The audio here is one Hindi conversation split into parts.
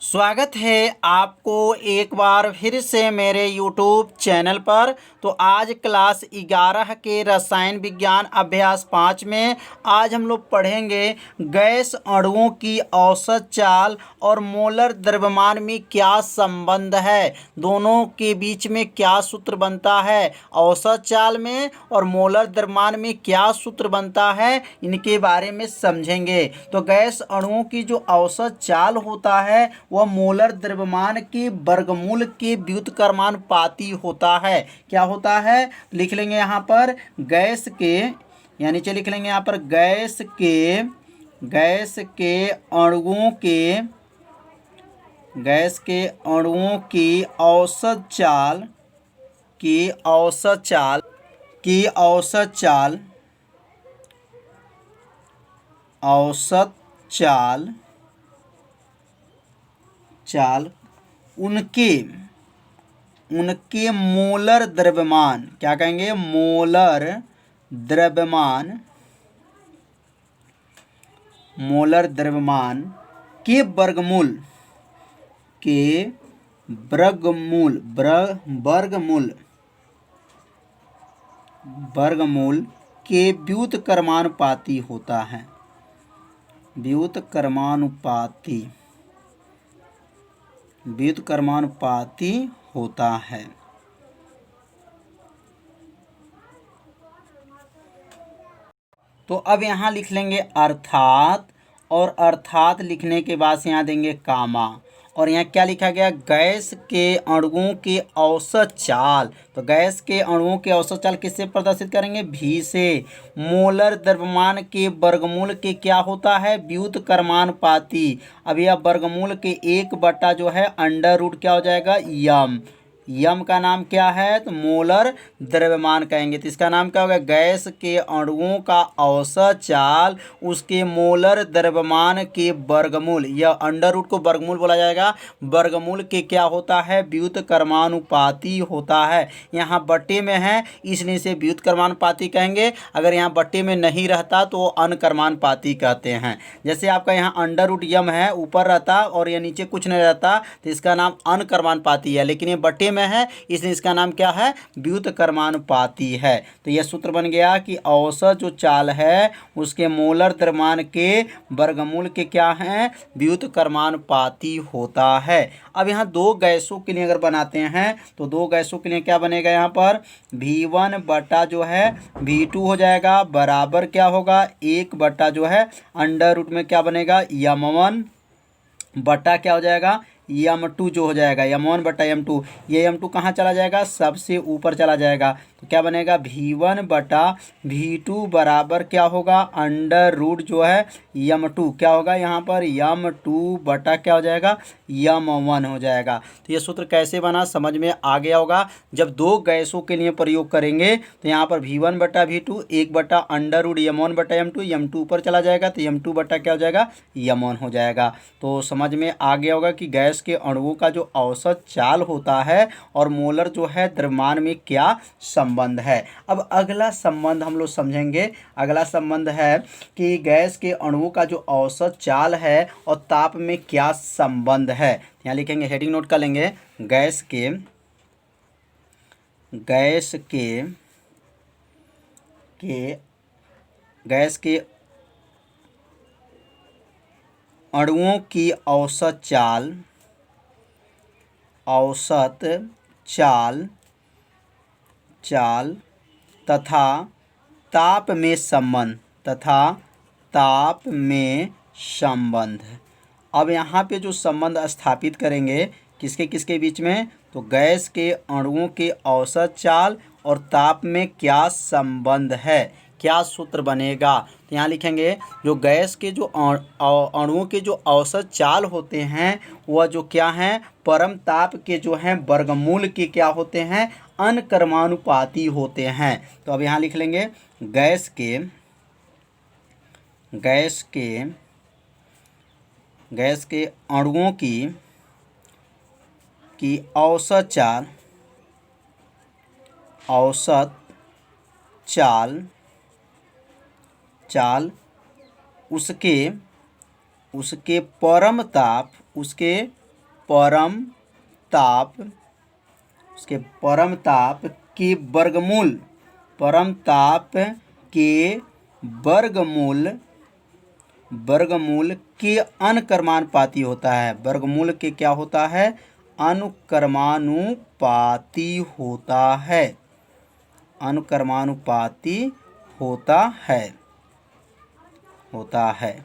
स्वागत है आपको एक बार फिर से मेरे YouTube चैनल पर। तो आज क्लास 11 के रसायन विज्ञान अभ्यास 5 में आज हम लोग पढ़ेंगे गैस अणुओं की औसत चाल और मोलर द्रव्यमान में क्या संबंध है, दोनों के बीच में क्या सूत्र बनता है, औसत चाल में और मोलर द्रव्यमान में क्या सूत्र बनता है, इनके बारे में समझेंगे। तो गैस अणुओं की जो औसत चाल होता है वह मोलर द्रव्यमान के वर्गमूल के व्युत्क्रमानुपाती होता है। क्या होता है? लिख लेंगे यहाँ पर गैस के, यानी चलिए लिख लेंगे यहाँ पर गैस के अणुओं की औसत चाल उनके मोलर द्रव्यमान, क्या कहेंगे, मोलर द्रव्यमान के वर्गमूल के व्युत्क्रमानुपाती होता है। व्युत्क्रमानुपाती होता है। तो अब यहाँ लिख लेंगे अर्थात, और अर्थात लिखने के बाद से यहाँ देंगे कामा, और यहाँ क्या लिखा गया, गैस के अणुओं के औसत चाल। तो गैस के अणुओं के औसत चाल किससे प्रदर्शित करेंगे? भी से। मोलर द्रव्यमान के वर्गमूल के क्या होता है? व्युत्क्रमानुपाती। अब यह वर्गमूल के 1 जो है अंडर रूट क्या हो जाएगा? यम का नाम क्या है? तो मोलर द्रव्यमान कहेंगे। तो इसका नाम क्या होगा? गैस के अणुओं का औसत चाल उसके मोलर द्रव्यमान के वर्गमूल, यह अंडर रूट को वर्गमूल बोला जाएगा, वर्गमूल के क्या होता है? व्युत्क्रमानुपाती होता है। यहाँ बट्टे में है इसलिए इसे व्युत्क्रमानुपाती कहेंगे। अगर यहाँ बट्टे में नहीं रहता तो अनकर्मानुपाती कहते हैं। जैसे आपका यहाँ अंडर रूट यम है, ऊपर रहता और यह नीचे कुछ नहीं रहता तो इसका नाम अनकर्मानुपाती है, लेकिन ये बट्टे में है इसलिए इसका नाम क्या है? व्युत्क्रमानुपाती है। तो यह सूत्र बन गया कि औसत जो चाल है उसके मोलर द्रव्यमान के वर्गमूल के क्या है? व्युत्क्रमानुपाती होता है। अब यहाँ दो गैसों के लिए अगर बनाते हैं तो दो गैसों के लिए क्या बनेगा? यहाँ पर V1 बटा जो है V2 हो जाएगा, बराबर क्या होगा? 1 बटा जो है अंडर रूट में क्या बनेगा? M1 बटा क्या हो जाएगा? M2 जो हो जाएगा, M1 बटा M2। ये M2 कहाँ चला जाएगा? सबसे ऊपर चला जाएगा। तो क्या बनेगा? V1 बटा V2 बराबर क्या होगा? अंडर रूट जो है M2 क्या होगा? यहाँ पर M2 बटा क्या हो जाएगा? M1 हो जाएगा। तो ये सूत्र कैसे बना समझ में आ गया होगा। जब दो गैसों के लिए प्रयोग करेंगे तो यहाँ पर V1 बटा V2 1 बटा अंडर रूट M1 बटा M2, M2 ऊपर चला जाएगा तो M2 बटा क्या हो जाएगा? M1 हो जाएगा। तो समझ में आ गया होगा कि गैस के अणुओं का जो औसत चाल होता है और मोलर जो है द्रव्यमान में क्या संबंध है। अब अगला संबंध हम लोग समझेंगे। अगला संबंध है कि गैस के अणुओं का जो औसत चाल है और ताप में क्या संबंध है। यहाँ लिखेंगे, हेडिंग नोट कर लेंगे, गैस के अणुओं की औसत चाल तथा ताप में संबंध। अब यहाँ पे जो संबंध स्थापित करेंगे किसके किसके बीच में? तो गैस के अणुओं के औसत चाल और ताप में क्या संबंध है, क्या सूत्र बनेगा। तो यहाँ लिखेंगे, जो गैस के जो अणुओं के जो औसत चाल होते हैं वह जो क्या हैं? परम ताप के जो हैं वर्गमूल के क्या होते हैं? अनकर्मानुपाती होते हैं। तो अब यहाँ लिख लेंगे, गैस के अणुओं की औसत चाल उसके परम ताप परम ताप, उसके परम ताप के वर्गमूल, परम ताप के वर्गमूल, वर्गमूल के अनुक्रमानुपाती होता है। वर्गमूल के क्या होता है? अनुक्रमानुपाती होता है, अनुक्रमानुपाती होता है, होता है।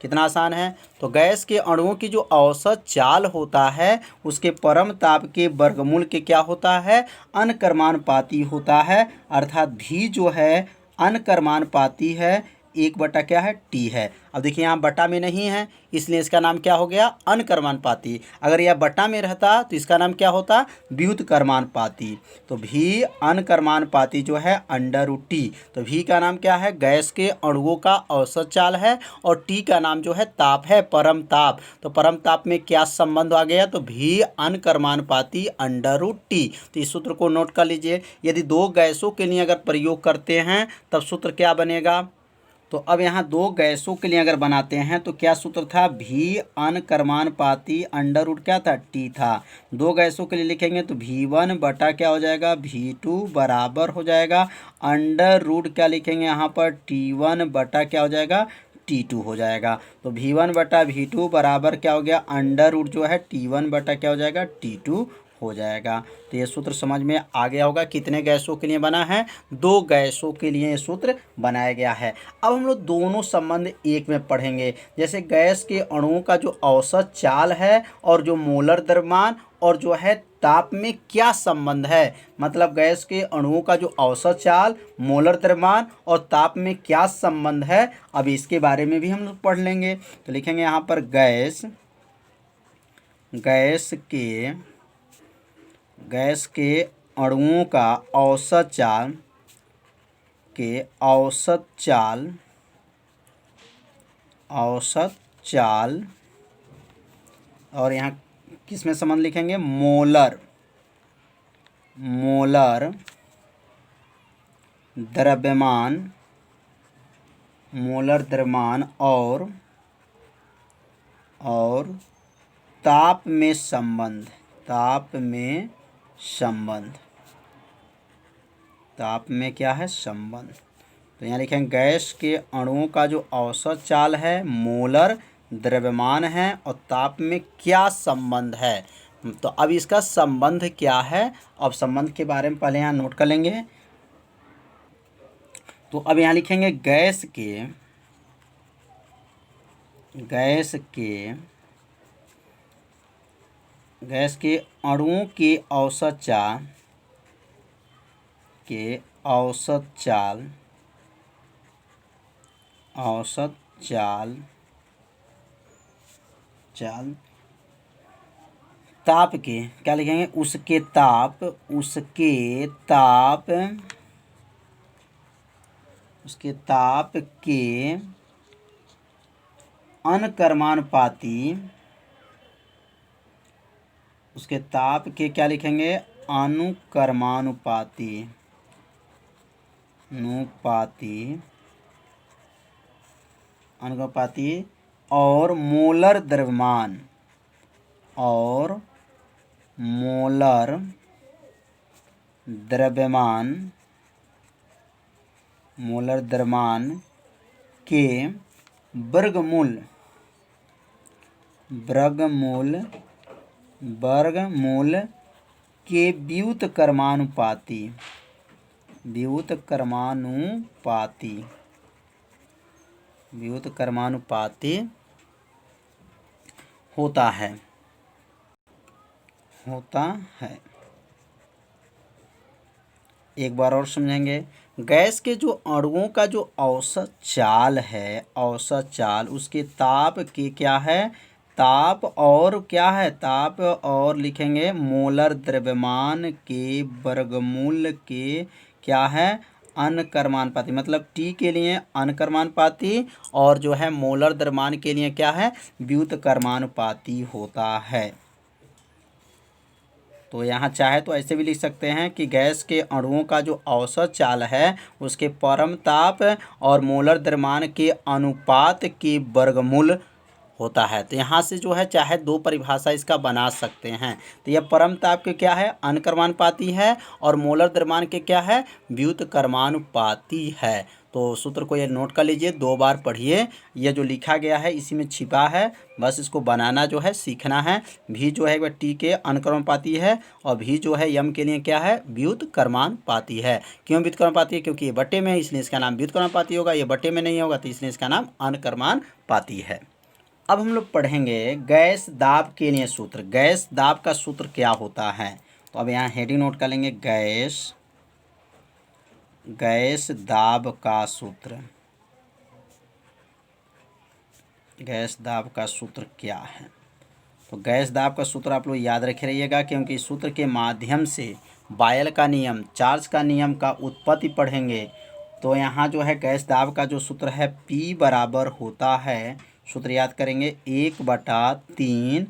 कितना आसान है। तो गैस के अणुओं की जो औसत चाल होता है उसके परम ताप के वर्गमूल के क्या होता है? अनुक्रमानुपाती होता है। अर्थात भी जो है अनुक्रमानुपाती है, 1 बटा क्या है? टी है। अब देखिए यहाँ बटा में नहीं है इसलिए इसका नाम क्या हो गया? अनुक्रमानुपाती। अगर यह बटा में रहता तो इसका नाम क्या होता? व्युत्क्रमानुपाती। तो भी अनुक्रमानुपाती जो है √T। तो भी का नाम क्या है? गैस के अणुओं का औसत चाल है और टी का नाम जो है ताप है, परम ताप। तो परम ताप में क्या संबंध आ गया? तो भी अनुक्रमानुपाती √T। तो इस सूत्र को नोट कर लीजिए। यदि दो गैसों के लिए अगर प्रयोग करते हैं तब सूत्र क्या बनेगा? तो अब यहाँ दो गैसों के लिए अगर बनाते हैं तो क्या सूत्र था? भी अनुक्रमानुपाती √ क्या था? टी था। दो गैसों के लिए लिखेंगे तो V1 बटा क्या हो जाएगा? V2 बराबर हो जाएगा √ क्या लिखेंगे यहाँ पर? T1 बटा क्या हो जाएगा? T2 हो जाएगा। तो V1 बटा V2 बराबर क्या हो गया? √ जो है T1 बटा क्या हो जाएगा? T2 हो जाएगा। तो ये सूत्र समझ में आ गया होगा। कितने गैसों के लिए बना है? दो गैसों के लिए ये सूत्र बनाया गया है। अब हम लोग दोनों संबंध एक में पढ़ेंगे। जैसे गैस के अणुओं का जो औसत चाल है और जो मोलर द्रव्यमान और जो है ताप में क्या संबंध है, मतलब गैस के अणुओं का जो औसत चाल, मोलर द्रव्यमान और ताप में क्या संबंध है, अब इसके बारे में भी हम लोग पढ़ लेंगे। तो लिखेंगे यहाँ पर गैस के अणुओं का औसत चाल और यहाँ किस में संबंध लिखेंगे? मोलर द्रव्यमान और ताप में संबंध, ताप में क्या है? संबंध। तो यहाँ लिखेंगे गैस के अणुओं का जो औसत चाल है, मोलर द्रव्यमान है और ताप में क्या संबंध है। तो अब इसका संबंध क्या है, अब संबंध के बारे में पहले यहाँ नोट कर लेंगे। तो अब यहाँ लिखेंगे गैस के अणुओं के औसत चाल ताप के क्या लिखेंगे? उसके ताप के अनुक्रमानुपाती, उसके ताप के क्या लिखेंगे? अनुक्रमानुपाती और मोलर द्रव्यमान के वर्गमूल के व्युत्क्रमानुपाती होता है। एक बार और समझेंगे। गैस के जो अणुओं का जो औसत चाल है, उसके ताप के क्या है? ताप और क्या है? ताप और लिखेंगे मोलर द्रव्यमान के वर्गमूल के क्या है? अनुक्रमानुपाती। मतलब टी के लिए अनुक्रमानुपाती और जो है मोलर द्रव्यमान के लिए क्या है? व्युत्क्रमानुपाती होता है। तो यहाँ चाहे तो ऐसे भी लिख सकते हैं कि गैस के अणुओं का जो औसत चाल है उसके परम ताप और मोलर द्रव्यमान के अनुपात के वर्गमूल होता है। तो यहाँ से जो है चाहे दो परिभाषा इसका बना सकते हैं। तो यह परम ताप के क्या है, अनकर्मानुपाती है, और मोलर द्रव्यमान के क्या है, व्युत्क्रमानुपाती है। तो सूत्र को ये नोट कर लीजिए, 2 बार पढ़िए। ये जो लिखा गया है इसी में छिपा है, बस इसको बनाना जो है सीखना है। भी जो है टी के अनकर्मानुपाती है, और भी जो है यम के लिए क्या है, व्युत्क्रमानुपाती है। क्यों व्युत्क्रमानुपाती है, क्योंकि ये बट्टे में है इसलिए इसका नाम व्युत्क्रमानुपाती होगा, ये बट्टे में नहीं होगा तो इसलिए इसका नाम अनकर्मानुपाती है। अब हम लोग पढ़ेंगे गैस दाब के लिए सूत्र। गैस दाब का सूत्र क्या होता है, तो अब यहाँ हेडिंग नोट कर लेंगे, गैस दाब का सूत्र। गैस दाब का सूत्र क्या है, तो गैस दाब का सूत्र आप लोग याद रखे रहिएगा, क्योंकि इस सूत्र के माध्यम से बायल का नियम, चार्ज का नियम का उत्पत्ति पढ़ेंगे। तो यहाँ जो है गैस दाब का जो सूत्र है P बराबर होता है, सूत्र याद करेंगे, 1/3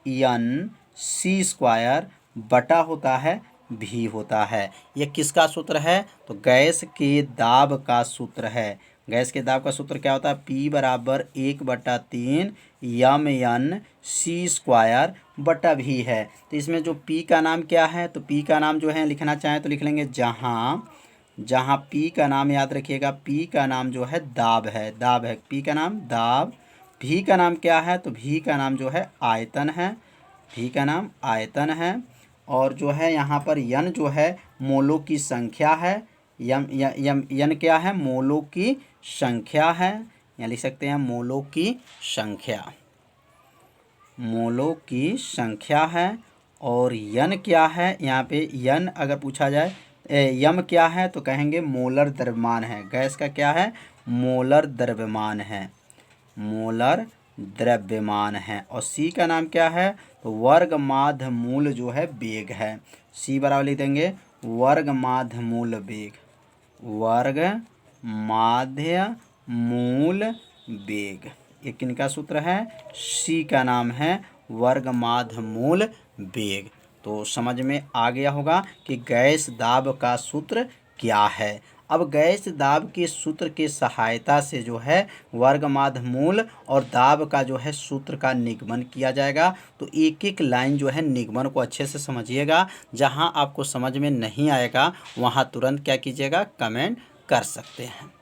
यम सी स्क्वायर बटा होता है भी होता है। ये किसका सूत्र है, तो गैस के दाब का सूत्र है। गैस के दाब का सूत्र क्या होता है, P बराबर 1/3 यम सी स्क्वायर बटा भी है। तो इसमें जो P का नाम क्या है, तो P का नाम जो है लिखना चाहें तो लिख लेंगे, जहाँ P का नाम याद रखिएगा, P का नाम जो है दाब है, P का नाम दाब। V का नाम क्या है, तो V का नाम जो है आयतन है, V का नाम आयतन है। और जो है यहाँ पर यन जो है मोलों की संख्या है, यन क्या है, मोलों की संख्या है, यहाँ लिख सकते हैं मोलों की संख्या है। और यन क्या है, यहाँ पे यन अगर पूछा जाए, यम क्या है, तो कहेंगे मोलर द्रव्यमान है। गैस का क्या है, मोलर द्रव्यमान है। और सी का नाम क्या है, तो वर्ग माध्य मूल जो है वेग है। सी बराबर लिख देंगे वर्ग माध्य मूल वेग। ये किनका सूत्र है, सी का नाम है वर्ग माध्य मूल वेग। तो समझ में आ गया होगा कि गैस दाब का सूत्र क्या है। अब गैस दाब के सूत्र के सहायता से जो है वर्ग माध्य मूल और दाब का जो है सूत्र का निगमन किया जाएगा। तो एक एक लाइन जो है निगमन को अच्छे से समझिएगा। जहां आपको समझ में नहीं आएगा वहां तुरंत क्या कीजिएगा, कमेंट कर सकते हैं।